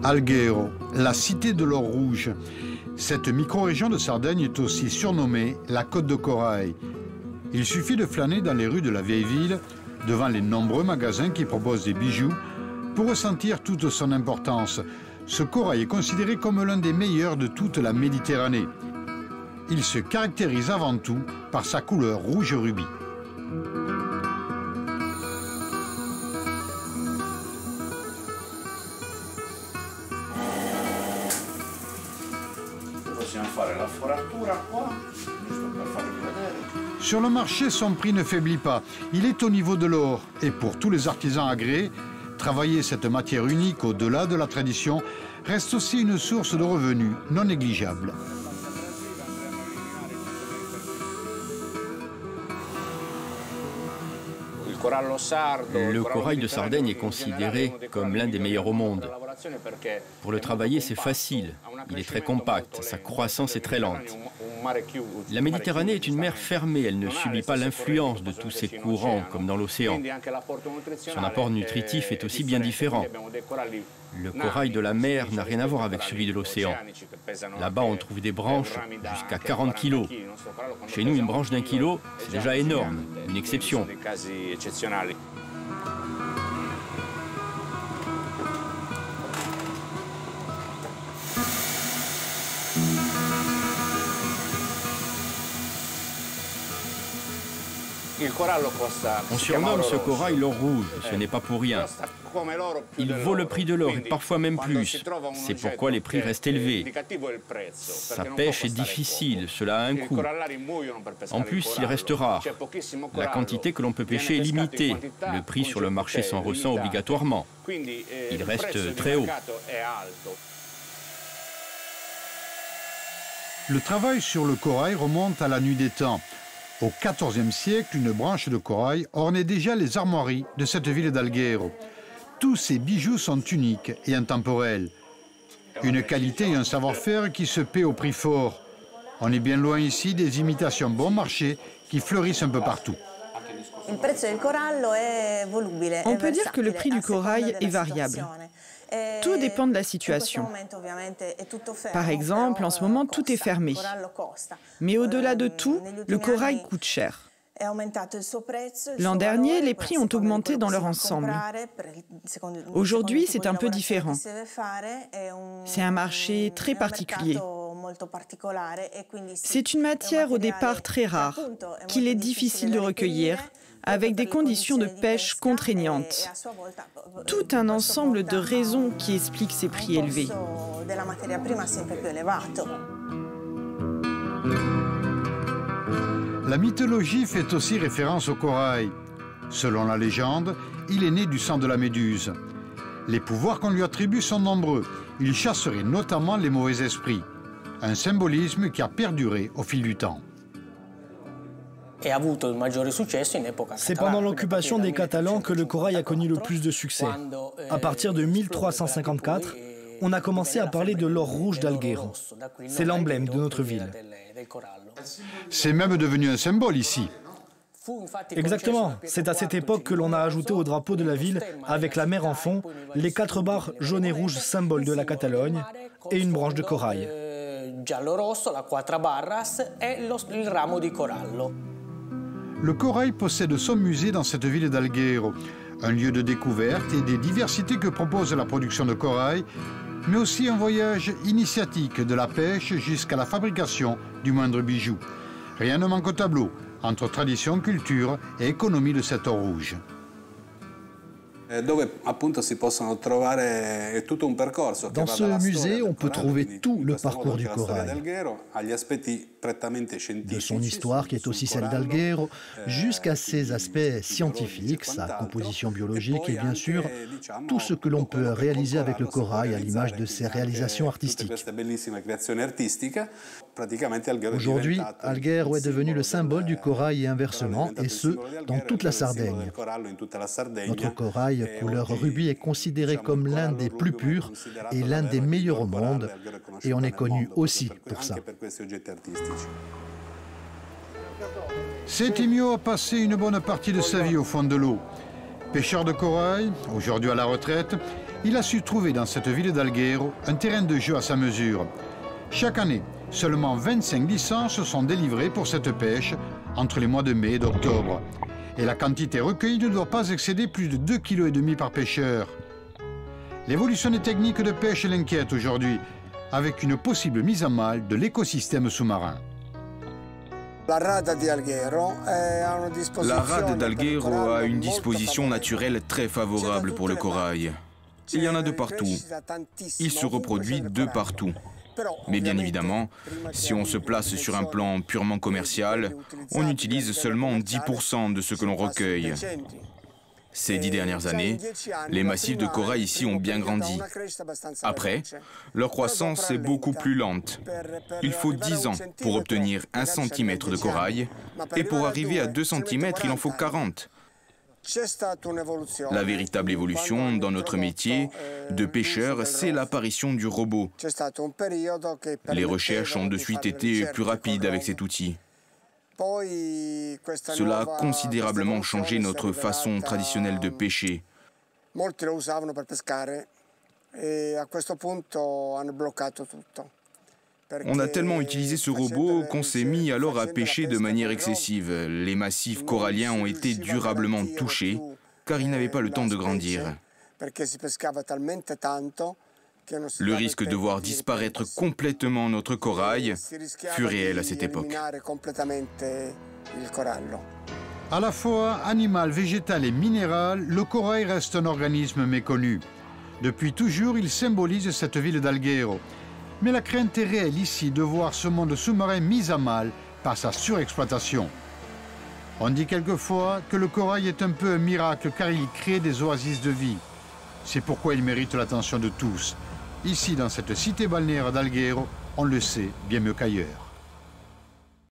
Alghero, la cité de l'or rouge. Cette micro-région de Sardaigne est aussi surnommée la Côte de Corail. Il suffit de flâner dans les rues de la vieille ville, devant les nombreux magasins qui proposent des bijoux, pour ressentir toute son importance. Ce corail est considéré comme l'un des meilleurs de toute la Méditerranée. Il se caractérise avant tout par sa couleur rouge rubis. Sur le marché, son prix ne faiblit pas. Il est au niveau de l'or. Et pour tous les artisans agréés, travailler cette matière unique au-delà de la tradition reste aussi une source de revenus non négligeable. Le corail de Sardaigne est considéré comme l'un des meilleurs au monde. Pour le travailler, c'est facile. Il est très compact, sa croissance est très lente. La Méditerranée est une mer fermée, elle ne subit pas l'influence de tous ces courants comme dans l'océan. Son apport nutritif est aussi bien différent. Le corail de la mer n'a rien à voir avec celui de l'océan. Là-bas, on trouve des branches jusqu'à 40 kilos. Chez nous, une branche d'1 kilo, c'est déjà énorme, une exception. On surnomme ce corail l'or rouge, ce n'est pas pour rien. Il vaut le prix de l'or et parfois même plus. C'est pourquoi les prix restent élevés. Sa pêche est difficile, cela a un coût. En plus, il reste rare. La quantité que l'on peut pêcher est limitée. Le prix sur le marché s'en ressent obligatoirement. Il reste très haut. Le travail sur le corail remonte à la nuit des temps. Au XIVe siècle, une branche de corail ornait déjà les armoiries de cette ville d'Alghero. Tous ces bijoux sont uniques et intemporels. Une qualité et un savoir-faire qui se paient au prix fort. On est bien loin ici des imitations bon marché qui fleurissent un peu partout. On peut dire que le prix du corail est variable. Tout dépend de la situation. Par exemple, en ce moment, tout est fermé. Mais au-delà de tout, le corail coûte cher. L'an dernier, les prix ont augmenté dans leur ensemble. Aujourd'hui, c'est un peu différent. C'est un marché très particulier. C'est une matière au départ très rare, qu'il est difficile de recueillir, avec des conditions de pêche contraignantes. Tout un ensemble de raisons qui expliquent ces prix élevés. La mythologie fait aussi référence au corail. Selon la légende, il est né du sang de la méduse. Les pouvoirs qu'on lui attribue sont nombreux. Il chasserait notamment les mauvais esprits. Un symbolisme qui a perduré au fil du temps. C'est pendant l'occupation des Catalans que le corail a connu le plus de succès. À partir de 1354, on a commencé à parler de l'or rouge d'Alghero. C'est l'emblème de notre ville. C'est même devenu un symbole ici. Exactement. C'est à cette époque que l'on a ajouté au drapeau de la ville, avec la mer en fond, les 4 barres jaunes et rouges, symbole de la Catalogne, et une branche de corail. Le corail possède son musée dans cette ville d'Alghero, un lieu de découverte et des diversités que propose la production de corail, mais aussi un voyage initiatique de la pêche jusqu'à la fabrication du moindre bijou. Rien ne manque au tableau, entre tradition, culture et économie de cet or rouge. Dans ce musée, on peut trouver tout le parcours du corail, de son histoire qui est aussi celle d'Alghero, jusqu'à ses aspects scientifiques, sa composition biologique et bien sûr tout ce que l'on peut réaliser avec le corail à l'image de ses réalisations artistiques. Aujourd'hui, Alghero est devenu le symbole du corail et inversement, et ce, dans toute la Sardaigne. Notre corail couleur rubis est considéré comme l'un des plus purs et l'un des meilleurs au monde, et on est connu aussi pour ça. Settimio a passé une bonne partie de sa vie au fond de l'eau. Pêcheur de corail, aujourd'hui à la retraite, il a su trouver dans cette ville d'Alghero un terrain de jeu à sa mesure. Chaque année, seulement 25 licences sont délivrées pour cette pêche entre les mois de mai et d'octobre. Et la quantité recueillie ne doit pas excéder plus de 2,5 kg par pêcheur. L'évolution des techniques de pêche l'inquiète aujourd'hui, avec une possible mise à mal de l'écosystème sous-marin. La rade d'Alghero a une disposition naturelle très favorable pour le corail. Il y en a de partout. Il se reproduit de partout. Mais bien évidemment, si on se place sur un plan purement commercial, on utilise seulement 10% de ce que l'on recueille. Ces 10 dernières années, les massifs de corail ici ont bien grandi. Après, leur croissance est beaucoup plus lente. Il faut 10 ans pour obtenir 1 cm de corail, et pour arriver à 2 cm, il en faut 40. La véritable évolution dans notre métier de pêcheur, c'est l'apparition du robot. Les recherches ont de suite été plus rapides avec cet outil. Cela a considérablement changé notre façon traditionnelle de pêcher. On a tellement utilisé ce robot qu'on s'est mis alors à pêcher de manière excessive. Les massifs coralliens ont été durablement touchés car ils n'avaient pas le temps de grandir. Le risque de voir disparaître complètement notre corail fut réel à cette époque. À la fois animal, végétal et minéral, le corail reste un organisme méconnu. Depuis toujours, il symbolise cette ville d'Alghero. Mais la crainte est réelle ici de voir ce monde sous-marin mis à mal par sa surexploitation. On dit quelquefois que le corail est un peu un miracle car il crée des oasis de vie. C'est pourquoi il mérite l'attention de tous. Ici, dans cette cité balnéaire d'Alghero, on le sait bien mieux qu'ailleurs.